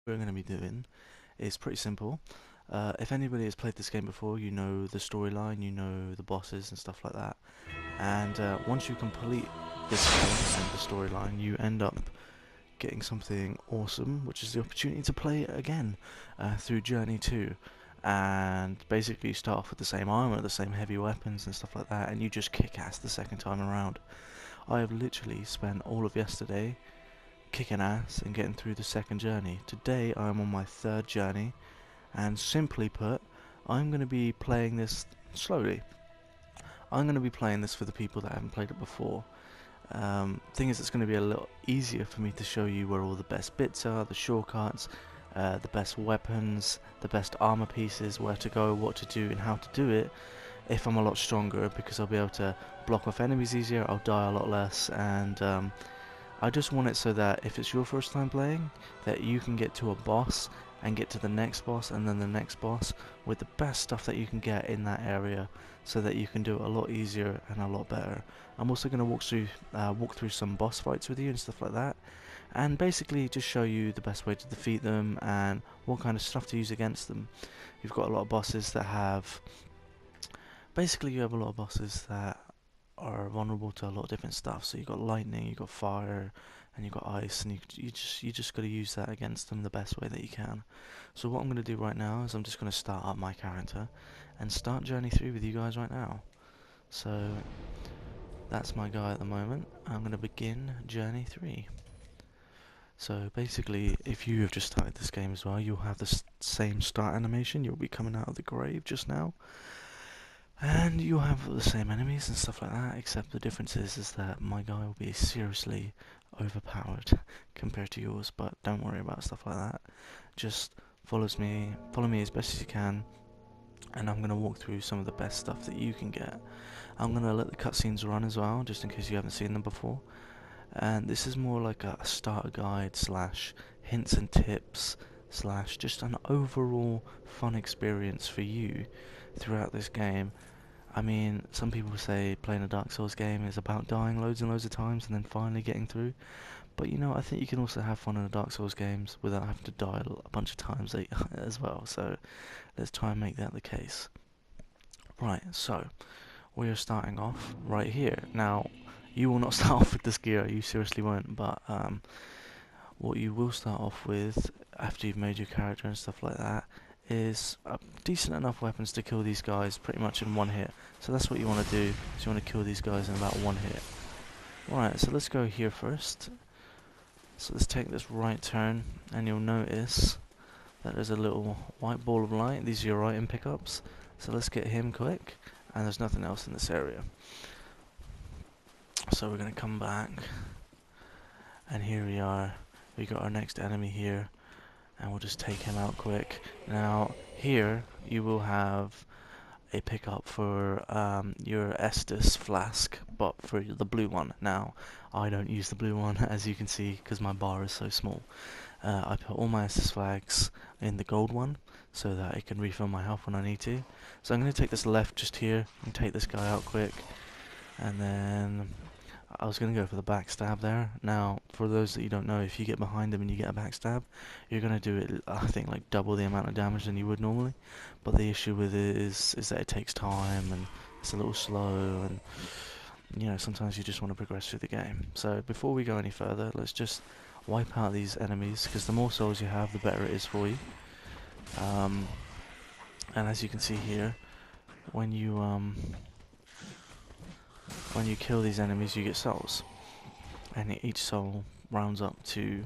we're going to be doing is pretty simple. If anybody has played this game before, you know the storyline, you know the bosses and stuff like that. And once you complete this game and the storyline, you end up getting something awesome, which is the opportunity to play it again through Journey 2. And basically, you start off with the same armor, the same heavy weapons and stuff like that, and you just kick ass the second time around. I have literally spent all of yesterday kicking ass and getting through the second journey. Today I am on my third journey, and simply put, I'm going to be playing this slowly. I'm going to be playing this for the people that haven't played it before. Thing is, it's going to be a little easier for me to show you where all the best bits are, the shortcuts, the best weapons, the best armor pieces, where to go, what to do, and how to do it. If I'm a lot stronger, because I'll be able to block off enemies easier, I'll die a lot less, and I just want it so that if it's your first time playing, that you can get to a boss and get to the next boss and then the next boss with the best stuff that you can get in that area, so that you can do it a lot easier and a lot better. I'm also going to walk through some boss fights with you and stuff like that, and basically just show you the best way to defeat them and what kind of stuff to use against them. You've got a lot of bosses that have basically you have a lot of bosses that are vulnerable to a lot of different stuff. So you got lightning, you got fire, and you got ice, and you just got to use that against them the best way that you can. So what I'm going to do right now is I'm just going to start up my character and start Journey 3 with you guys right now. So that's my guy at the moment. I'm going to begin Journey 3. So basically, if you have just started this game as well, you'll have the same start animation. You'll be coming out of the grave just now. And you'll have the same enemies and stuff like that, except the difference is that my guy will be seriously overpowered compared to yours, but don't worry about stuff like that. Just follow me as best as you can, and I'm going to walk through some of the best stuff that you can get. I'm going to let the cutscenes run as well, just in case you haven't seen them before. And this is more like a starter guide slash hints and tips slash just an overall fun experience for you throughout this game. I mean, some people say playing a Dark Souls game is about dying loads and loads of times and then finally getting through. But you know, I think you can also have fun in the Dark Souls games without having to die a bunch of times as well. So let's try and make that the case. Right, so we are starting off right here. Now, you will not start off with this gear, you seriously won't, but what you will start off with after you've made your character and stuff like that is decent enough weapons to kill these guys pretty much in one hit. So that's what you want to do, is you want to kill these guys in about one hit. Alright, so let's go here first. So let's take this right turn, and you'll notice that there's a little white ball of light. These are your item pickups. So let's get him quick, and there's nothing else in this area. So we're going to come back, and here we are. We got our next enemy here, and we'll just take him out quick. Now here you will have a pickup for your Estus flask, but for the blue one. Now I don't use the blue one, as you can see, because my bar is so small. I put all my Estus flags in the gold one so that I can refill my health when I need to. So I'm going to take this left just here and take this guy out quick, and then I was going to go for the backstab there. Now, for those that you don't know, if you get behind him and you get a backstab, you're going to do it, I think, like double the amount of damage than you would normally. But the issue with it is that it takes time, and it's a little slow, and you know, sometimes you just want to progress through the game. So before we go any further, let's just wipe out these enemies, because the more souls you have, the better it is for you. And as you can see here, when you kill these enemies, you get souls, and each soul rounds up to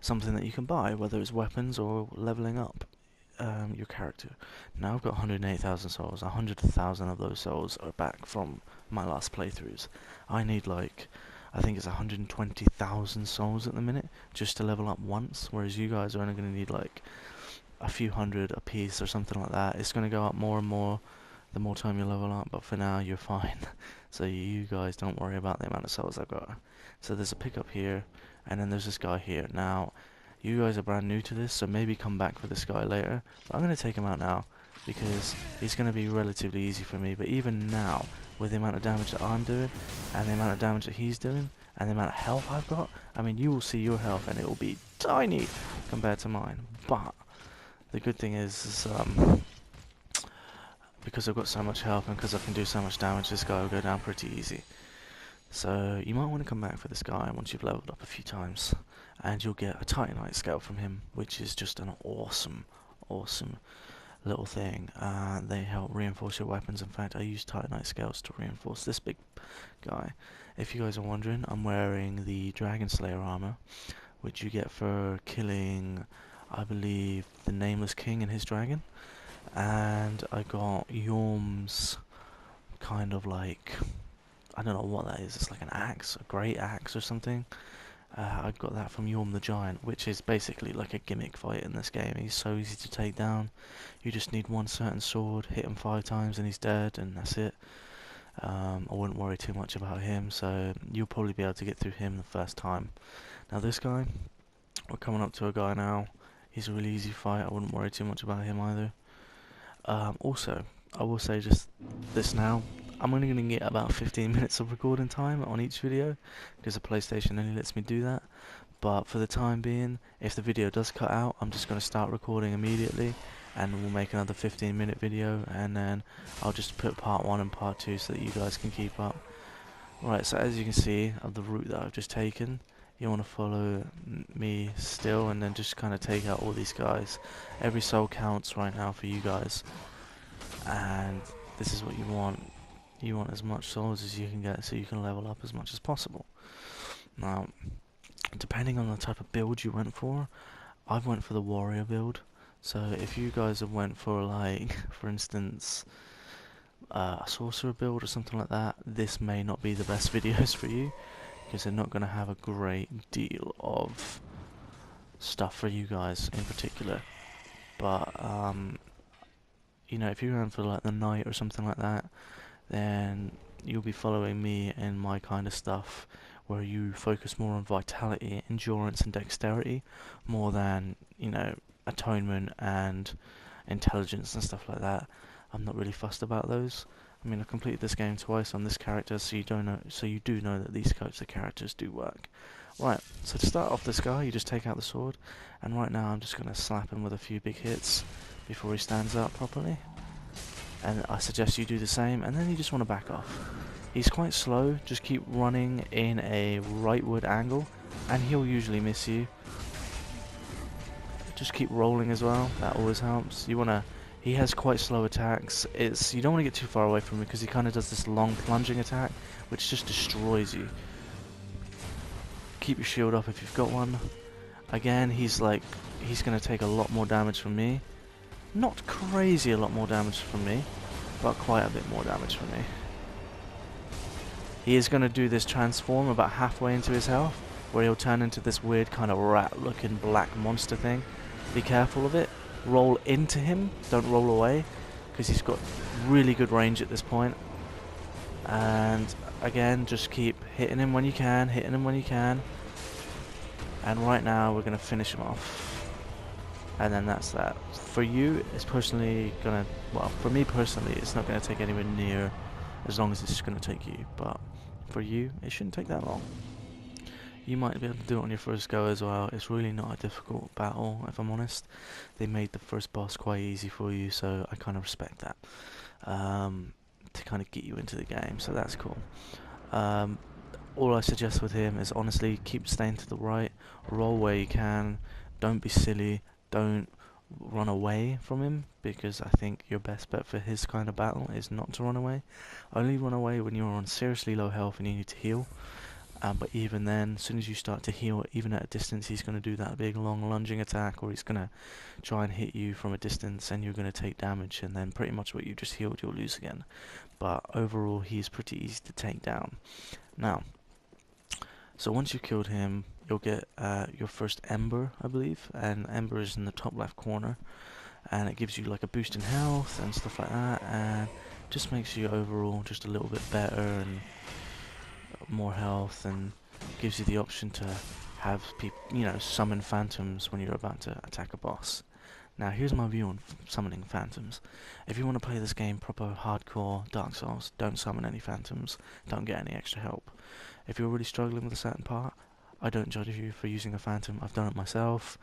something that you can buy, whether it's weapons or leveling up your character. Now I've got 108,000 souls. 100,000 of those souls are back from my last playthroughs. I need, like, I think it's 120,000 souls at the minute just to level up once, whereas you guys are only going to need like a few hundred a piece or something like that. It's going to go up more and more the more time you level up, but for now you're fine. So you guys don't worry about the amount of souls I've got. So there's a pickup here, and then there's this guy here. Now, you guys are brand new to this, so maybe come back for this guy later. But I'm going to take him out now, because he's going to be relatively easy for me. But even now, with the amount of damage that I'm doing, and the amount of damage that he's doing, and the amount of health I've got, I mean, you will see your health, and it will be tiny compared to mine. But the good thing is because I've got so much health and because I can do so much damage, this guy will go down pretty easy. So you might want to come back for this guy once you've leveled up a few times, and you'll get a Titanite scale from him, which is just an awesome little thing. They help reinforce your weapons. In fact, I use Titanite scales to reinforce this big guy. If you guys are wondering, I'm wearing the Dragon Slayer armor, which you get for killing, I believe, the Nameless King and his dragon. And I got Yorm's kind of like, I don't know what that is. It's like an axe, a great axe or something. I got that from Yorm the Giant, which is basically like a gimmick fight in this game. He's so easy to take down. You just need one certain sword, hit him 5 times and he's dead, and that's it. I wouldn't worry too much about him, so you'll probably be able to get through him the first time. Now this guy, we're coming up to a guy now. He's a really easy fight. I wouldn't worry too much about him either. Also, I will say just this now. I'm only going to get about 15 minutes of recording time on each video, because the PlayStation only lets me do that. But for the time being, if the video does cut out, I'm just going to start recording immediately, and we'll make another 15-minute video, and then I'll just put part 1 and part 2 so that you guys can keep up. Right, so as you can see, of the route that I've just taken, you want to follow me still, and then just kind of take out all these guys. Every soul counts right now for you guys, and this is what you want. You want as much souls as you can get so you can level up as much as possible. Now, depending on the type of build you went for, I've went for the warrior build. So if you guys have went for, like, for instance, a sorcerer build or something like that, this may not be the best videos for you, because they're not going to have a great deal of stuff for you guys in particular. But you know, if you're going for like the knight or something like that, then you'll be following me in my kind of stuff, where you focus more on vitality, endurance and dexterity, more than, you know, atonement and intelligence and stuff like that. I'm not really fussed about those. I mean, I completed this game twice on this character, so you do know that these types of characters do work. Right, so to start off this guy, you just take out the sword, and right now I'm just going to slap him with a few big hits before he stands up properly. And I suggest you do the same, and then you just want to back off. He's quite slow, just keep running in a rightward angle, and he'll usually miss you. Just keep rolling as well, that always helps. He has quite slow attacks. You don't want to get too far away from him, because he kind of does this long plunging attack, which just destroys you. Keep your shield up if you've got one. Again, he's going to take a lot more damage from me. Not crazy a lot more damage from me, but quite a bit more damage from me. He is going to do this transform about halfway into his health, where he'll turn into this weird kind of rat-looking black monster thing. Be careful of it. Roll into him, don't roll away, because he's got really good range at this point. And again, just keep hitting him when you can, And right now, we're going to finish him off. And then that's that. For you, it's personally gonna, well, for me personally, it's not gonna take anywhere near as long as it's gonna take you. But for you, it shouldn't take that long. You might be able to do it on your first go as well. It's really not a difficult battle, if I'm honest. They made the first boss quite easy for you, so I kind of respect that. To kind of get you into the game, so that's cool. All I suggest with him is honestly keep staying to the right, roll where you can, don't be silly. Don't run away from him, because I think your best bet for his kind of battle is not to run away. Only run away when you're on seriously low health and you need to heal. But even then, as soon as you start to heal, even at a distance, he's going to do that big long lunging attack, or he's going to try and hit you from a distance, and you're going to take damage, and then pretty much what you just healed, you'll lose again. But overall, he's pretty easy to take down. Now, so once you've killed him, you'll get your first Ember, I believe, and Ember is in the top left corner, and it gives you like a boost in health and stuff like that, and just makes you overall just a little bit better and more health, and gives you the option to have summon phantoms when you're about to attack a boss. Now here's my view on summoning phantoms. If you want to play this game proper hardcore Dark Souls, don't summon any phantoms, don't get any extra help. If you're really struggling with a certain part, I don't judge you for using a phantom. I've done it myself.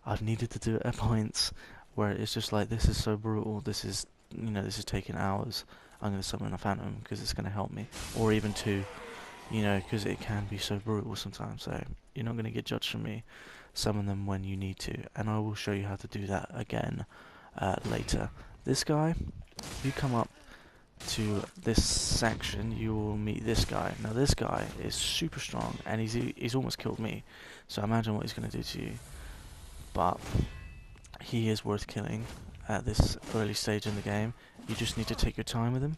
I've needed to do it at points where it's just like, this is so brutal. This is, this is taking hours. I'm going to summon a phantom because it's going to help me, or even two, because it can be so brutal sometimes. So you're not going to get judged from me. Summon them when you need to, and I will show you how to do that again later. This guy, you come up to this section, you will meet this guy. Now this guy is super strong, and he's almost killed me. So imagine what he's going to do to you. But he is worth killing at this early stage in the game. You just need to take your time with him.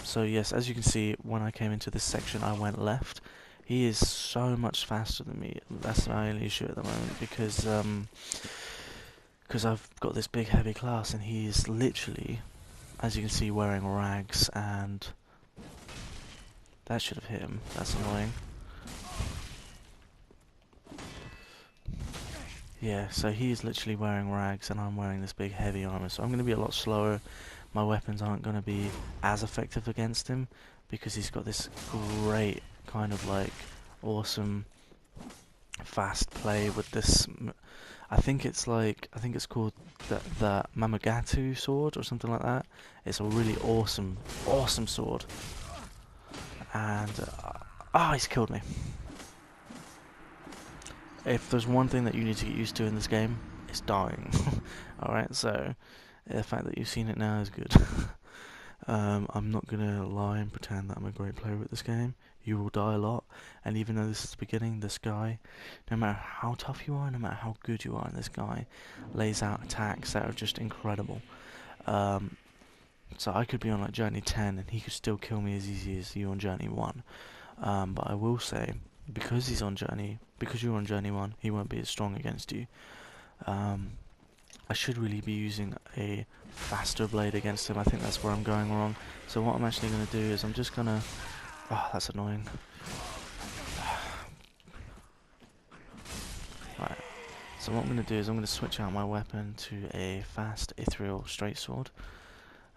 So yes, as you can see, when I came into this section, I went left. He is so much faster than me. That's my only issue at the moment, because I've got this big heavy class, and he is literally, as you can see, wearing rags, and that should have hit him. That's annoying. Yeah, so he's literally wearing rags, and I'm wearing this big heavy armor, so I'm going to be a lot slower. My weapons aren't going to be as effective against him, because he's got this great kind of like awesome fast play with this. I think it's called the Mamagatu sword or something like that. It's a really awesome sword, and he's killed me. If there's one thing that you need to get used to in this game, it's dying. Alright, so the fact that you've seen it now is good. I'm not gonna lie and pretend that I'm a great player at this game. You will die a lot, and even though this is the beginning, this guy, no matter how tough you are, no matter how good you are, this guy lays out attacks that are just incredible. So I could be on like journey 10 and he could still kill me as easy as you on journey 1. But I will say, because you're on journey 1, he won't be as strong against you. I should really be using a faster blade against him. I think that's where I'm going wrong. So what I'm actually going to do is I'm just going to... Oh, that's annoying. Right. So what I'm going to do is I'm going to switch out my weapon to a fast ethereal straight sword.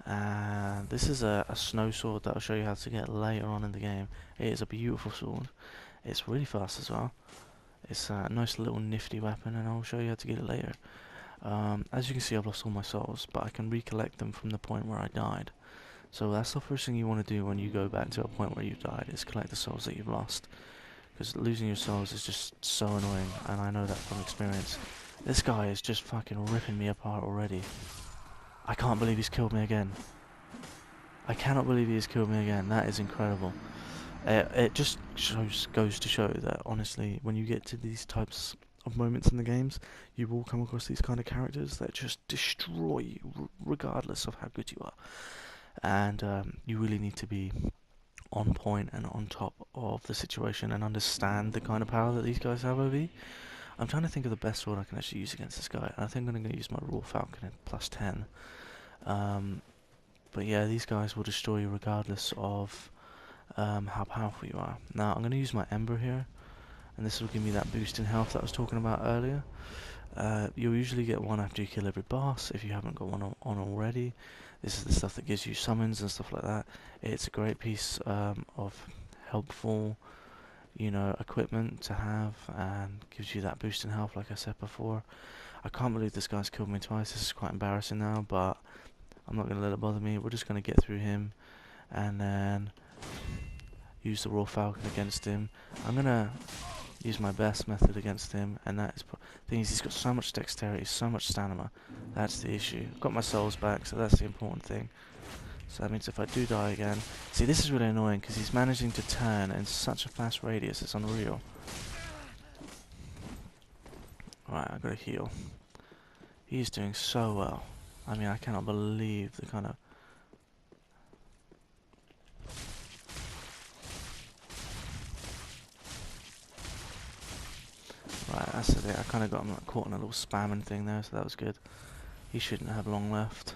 And this is a snow sword that I'll show you how to get later on in the game. It is a beautiful sword. It's really fast as well. It's a nice little nifty weapon, and I'll show you how to get it later. As you can see, I've lost all my souls, but I can recollect them from the point where I died. So that's the first thing you want to do when you go back to a point where you died, is collect the souls that you've lost. Because losing your souls is just so annoying, and I know that from experience. This guy is just fucking ripping me apart already. I can't believe he's killed me again. I cannot believe he has killed me again. That is incredible. It just goes to show that, honestly, when you get to these types of moments in the games, you will come across these kind of characters that just destroy you, regardless of how good you are. And you really need to be on point and on top of the situation and understand the kind of power that these guys have over you. I'm trying to think of the best sword I can actually use against this guy. I think I'm going to use my Raw Falcon at plus 10. But yeah, these guys will destroy you regardless of how powerful you are. Now I'm going to use my Ember here, and this will give me that boost in health that I was talking about earlier. You'll usually get one after you kill every boss, if you haven't got one on already. This is the stuff that gives you summons and stuff like that. It's a great piece of helpful, equipment to have, and gives you that boost in health, like I said before. I can't believe this guy's killed me twice. This is quite embarrassing now, but I'm not going to let it bother me. We're just going to get through him, and then use the Raw Falcon against him. I'm going to use my best method against him, and that is... The thing is, he's got so much dexterity, so much stamina. That's the issue. I've got my souls back, so that's the important thing. So that means if I do die again... See, this is really annoying, because he's managing to turn in such a fast radius, it's unreal. Right, I've got to heal. He's doing so well. I mean, I cannot believe the kind of... Right, that's it. I kind of got him caught in a little spamming thing there, so that was good. He shouldn't have long left.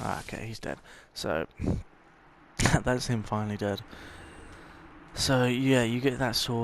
Okay, he's dead. So, that's him finally dead. So, yeah, you get that sword.